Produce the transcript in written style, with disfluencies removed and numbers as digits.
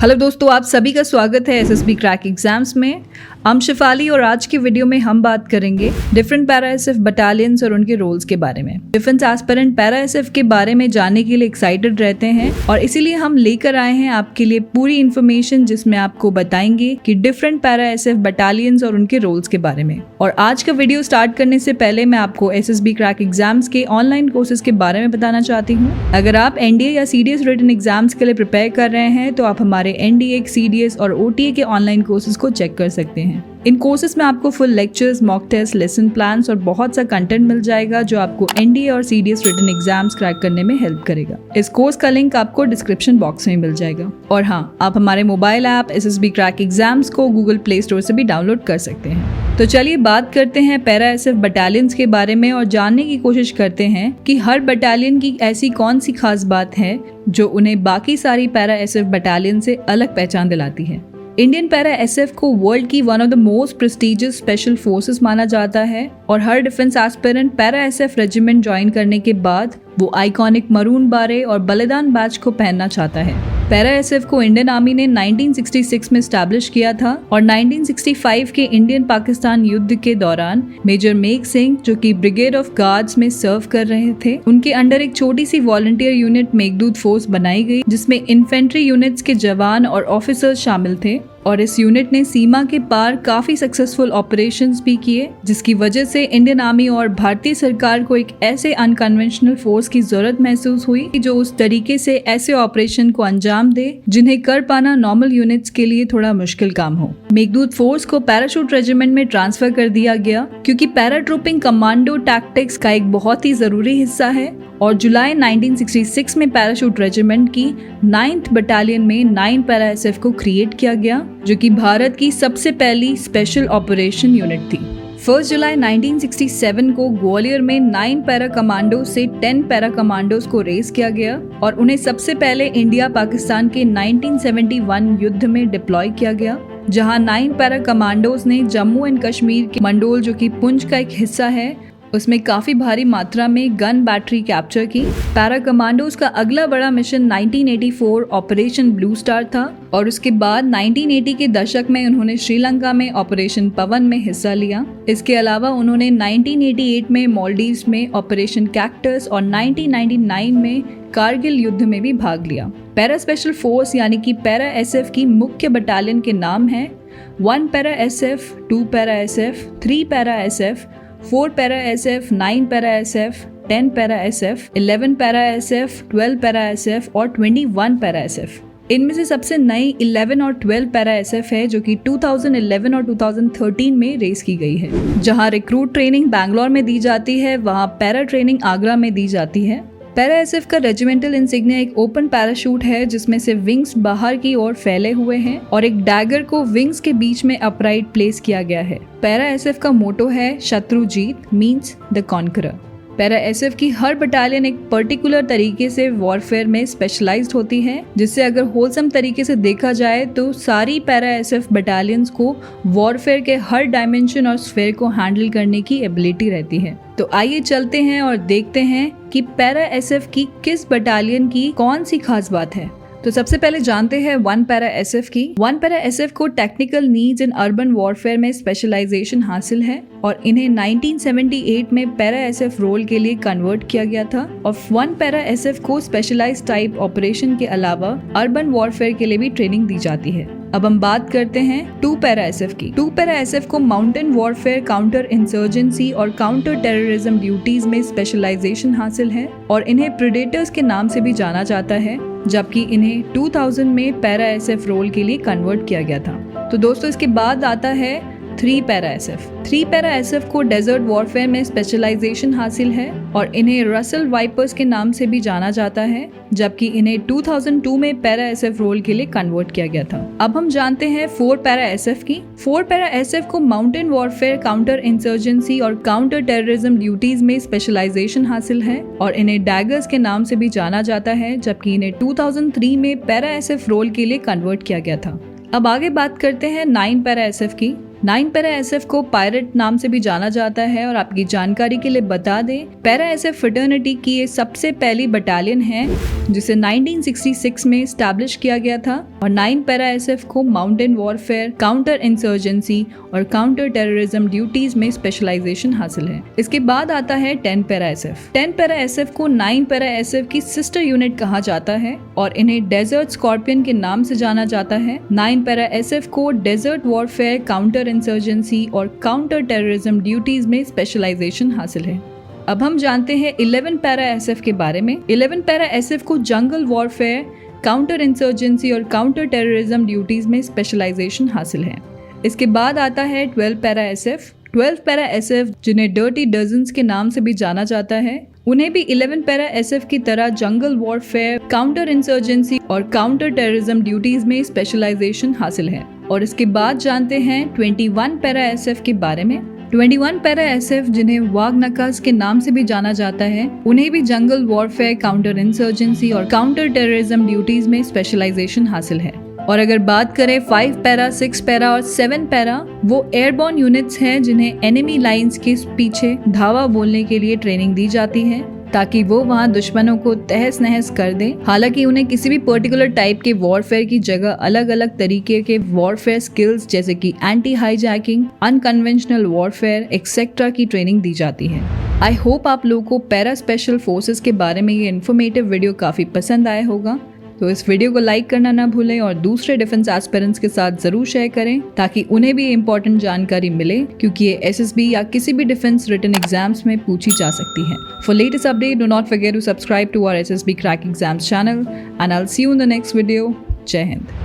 Hello दोस्तों, आप सभी का स्वागत है एसएसबी क्रैक एग्जाम्स में। हम शिफाली और आज की वीडियो में हम बात करेंगे डिफरेंट पैरा एसएफ बटालियंस और उनके रोल्स के बारे में। डिफेंस एस्पिरेंट पैरा एसएफ के बारे में जानने के लिए एक्साइटेड रहते हैं और इसीलिए हम लेकर आए हैं आपके लिए पूरी इन्फॉर्मेशन, जिसमें आपको बताएंगे कि डिफरेंट पैरा एसएफ बटालियंस और उनके रोल्स के बारे में। और आज का वीडियो स्टार्ट करने से पहले मैं आपको एसएसबी क्रैक एग्जाम्स के ऑनलाइन कोर्सेज के बारे में बताना चाहती हूँ। अगर आप एनडीए या सीडीएस रिटन एग्जाम्स के लिए प्रिपेयर कर रहे हैं तो आप हमारे एनडीए, सीडीएस और ओटीए के ऑनलाइन कोर्सेज को चेक कर सकते हैं। इन कोर्सेज में आपको full lectures, mock test, lesson plans और बहुत सा कंटेंट मिल जाएगा जो आपको एनडीए और सीडीएस रिटन एग्जाम्स क्रैक करने में हेल्प करेगा। इस कोर्स का लिंक आपको डिस्क्रिप्शन बॉक्स में मिल जाएगा। और हाँ, आप हमारे mobile app SSB crack exams को गूगल प्ले स्टोर से भी डाउनलोड कर सकते हैं। तो चलिए बात करते हैं पैरा एसएफ बटालियंस के बारे में और जानने की कोशिश करते हैं कि हर बटालियन की ऐसी कौन सी खास बात है जो उन्हें बाकी सारी पैरा एसएफ बटालियन से अलग पहचान दिलाती है। इंडियन पैरा एसएफ को वर्ल्ड की one of the most prestigious special forces माना जाता है और हर defence aspirant para SF regiment join करने के बाद वो आइकॉनिक मरून बारे और बलिदान बैच को पहनना चाहता है। पैरा एसएफ को इंडियन आर्मी ने 1966 में स्टैब्लिश किया था और 1965 के इंडियन पाकिस्तान युद्ध के दौरान मेजर मेघ सिंह, जो कि ब्रिगेड ऑफ गार्ड्स में सर्व कर रहे थे, उनके अंडर एक छोटी सी वॉलंटियर यूनिट मेघदूत फोर्स बनाई गई, जिसमें इन्फेंट्री यूनिट्स के जवान और ऑफिसर्स शामिल थे। और इस यूनिट ने सीमा के पार काफी सक्सेसफुल ऑपरेशंस भी किए, जिसकी वजह से इंडियन आर्मी और भारतीय सरकार को एक ऐसे अनकन्वेंशनल फोर्स की जरूरत महसूस हुई जो उस तरीके से ऐसे ऑपरेशन को अंजाम दे जिन्हें कर पाना नॉर्मल यूनिट्स के लिए थोड़ा मुश्किल काम हो। मेघदूत फोर्स को पैराशूट रेजिमेंट में ट्रांसफर कर दिया गया क्योंकि पैराट्रूपिंग कमांडो टैक्टिक्स का एक बहुत ही जरूरी हिस्सा है। और जुलाई 1966 में पैराशूट रेजिमेंट की 9th बटालियन में 9 पैरा एसएफ को क्रिएट किया गया, जो कि भारत की सबसे पहली स्पेशल ऑपरेशन यूनिट थी। 1 जुलाई 1967 को ग्वालियर में 9 पैरा कमांडो से 10 पैरा कमांडोज को रेस किया गया और उन्हें सबसे पहले इंडिया पाकिस्तान के 1971 युद्ध में डिप्लॉय किया गया, जहां 9 पैरा कमांडोज ने जम्मू एंड कश्मीर के मंडोल, जो कि पुंछ का एक हिस्सा है, उसमें काफी भारी मात्रा में गन बैटरी कैप्चर की। पैरा कमांडोज का अगला बड़ा मिशन 1984 ऑपरेशन ब्लू स्टार था और उसके बाद 1980 के दशक में उन्होंने श्रीलंका में ऑपरेशन पवन में हिस्सा लिया। इसके अलावा उन्होंने 1988 में मालदीव्स में ऑपरेशन कैक्टस और 1999 में कारगिल युद्ध में भी भाग लिया। पैरा स्पेशल फोर्स यानी कि पैरा एसएफ की मुख्य बटालियन के नाम है 1 para SF, 2 para SF, 3 para SF, 4 para SF, 9 para SF, 10 para SF, 11 para SF, 12 para SF और 21 पैरा एसएफ। इनमें से सबसे नई 11 और 12 पैरा एसएफ है, जो कि 2011 और 2013 में रेस की गई है। जहां रिक्रूट ट्रेनिंग बैंगलोर में दी जाती है, वहां पैरा ट्रेनिंग आगरा में दी जाती है। पैरा एसएफ का रेजिमेंटल इंसिग्निया एक ओपन पैराशूट है, जिसमें से विंग्स बाहर की ओर फैले हुए हैं और एक डैगर को विंग्स के बीच में अपराइट प्लेस किया गया है। पैरा एसएफ का मोटो है शत्रु जीत, means the conqueror. Para SF की हर बटालियन एक पर्टिकुलर तरीके से वॉरफेयर में स्पेशलाइज्ड होती है, जिससे अगर होलसम तरीके से देखा जाए तो सारी पैरा एसएफ बटालियंस को वॉरफेयर के हर डायमेंशन और स्फेयर को हैंडल करने की एबिलिटी रहती है। तो आइए चलते हैं और देखते हैं कि पैरा एसएफ की किस बटालियन की कौन सी खास बात है। तो सबसे पहले जानते हैं 1 पैरा एसएफ की। 1 पैरा एसएफ को technical needs in urban warfare में स्पेशलाइजेशन हासिल है और इन्हें 1978 में पैरा एसएफ रोल के लिए कन्वर्ट किया गया था। और 1 पैरा एसएफ को स्पेशलाइज्ड टाइप ऑपरेशन के अलावा अर्बन वॉरफेयर के लिए भी ट्रेनिंग दी जाती है। अब हम बात करते हैं 2 पैरा एसएफ की। 2 पैरा एसएफ को माउंटेन वॉरफेयर, काउंटर इंसर्जेंसी और काउंटर टेररिज्म ड्यूटीज में स्पेशलाइजेशन हासिल है और इन्हें प्रेडेटर्स के नाम से भी जाना जाता है, जबकि इन्हें 2000 में पैरा एसएफ रोल के लिए कन्वर्ट किया गया था। तो दोस्तों, इसके बाद आता है 3 पैरा एसएफ। 3 पैरा एसएफ को डेजर्ट वॉरफेयर में स्पेशलाइजेशन हासिल है और इन्हें रसल वाइपर्स के नाम से भी जाना जाता है, जबकि इन्हें 2002 में पैरा एसएफ रोल के लिए कन्वर्ट किया गया था। अब हम जानते हैं 4 पैरा एसएफ की। 4 पैरा एसएफ को माउंटेन वॉरफेयर, काउंटर इंसर्जेंसी और काउंटर टेररिज्म ड्यूटीज में स्पेशलाइजेशन हासिल है और इन्हें डैगर्स के नाम से भी जाना जाता है, जबकि इन्हें 2003 में पैरा एसएफ रोल के लिए कन्वर्ट किया गया था। अब आगे बात करते हैं 9 पैरा एसएफ की। 9 पैरा एसएफ को पायरेट नाम से भी जाना जाता है और आपकी जानकारी के लिए बता दें, पैरा एसएफ फ्रेटर्निटी की ये सबसे पहली बटालियन है जिसे 1966 में स्टैब्लिश किया गया था और 9 पैरा एसएफ को माउंटेन वॉरफेयर, काउंटर इंसर्जेंसी और काउंटर टेररिज्म ड्यूटीज में स्पेशलाइजेशन हासिल है। इसके बाद आता है 10 पैरा एसएफ। 10 पैरा एसएफ को 9 पैरा एसएफ की सिस्टर यूनिट कहा जाता है और इन्हें डेजर्ट स्कॉर्पियन के नाम से जाना जाता है। 9 पैरा एसएफ को डेजर्ट वॉरफेयर, काउंटर इंसर्जेंसी और काउंटर टेररिज्म ड्यूटीज में स्पेशलाइजेशन हासिल है। अब हम जानते हैं 11 पैरा एसएफ के बारे में। 11 पैरा एसएफ को जंगल वॉरफेयर, काउंटर इंसर्जेंसी और काउंटर टेररिज्म ड्यूटीज में स्पेशलाइजेशन हासिल है। इसके बाद आता है 12 पैरा एसएफ। 12 पैरा एसएफ, जिन्हें डर्टी डजन्स के नाम से भी जाना जाता है, उन्हें भी 11 पैरा एसएफ की तरह जंगल वॉरफेयर, काउंटर इंसर्जेंसी और काउंटर टेररिज्म ड्यूटीज में स्पेशलाइजेशन हासिल है। और इसके बाद जानते हैं 21 पैरा एसएफ के बारे में। 21 पैरा एसएफ, जिन्हें वाग नकाज के नाम से भी जाना जाता है, उन्हें भी जंगल वॉरफेयर, काउंटर इंसर्जेंसी और काउंटर टेररिज्म ड्यूटीज में स्पेशलाइजेशन हासिल है। और अगर बात करें 5 पैरा, 6 पैरा और 7 पैरा, वो एयरबॉर्न यूनिट्स हैं जिन्हें एनिमी लाइंस के पीछे धावा बोलने के लिए ट्रेनिंग दी जाती है ताकि वो वहाँ दुश्मनों को तहस नहस कर दें। हालांकि उन्हें किसी भी पर्टिकुलर टाइप के वॉरफेयर की जगह अलग अलग तरीके के वॉरफेयर स्किल्स जैसे कि anti hijacking, unconventional warfare etcetera की ट्रेनिंग दी जाती है। आई होप आप लोगों को पैरा स्पेशल फोर्सेस के बारे में ये इन्फॉर्मेटिव वीडियो काफ़ी पसंद आया होगा। तो इस वीडियो को लाइक करना ना भूलें और दूसरे डिफेंस एस्पिरेंट्स के साथ जरूर शेयर करें ताकि उन्हें भी इंपॉर्टेंट जानकारी मिले, क्योंकि ये एसएसबी या किसी भी डिफेंस रिटन एग्जाम्स में पूछी जा सकती है। For latest update, do not forget to subscribe to our SSB crack exams channel and I will see you in the next video. जय हिंद।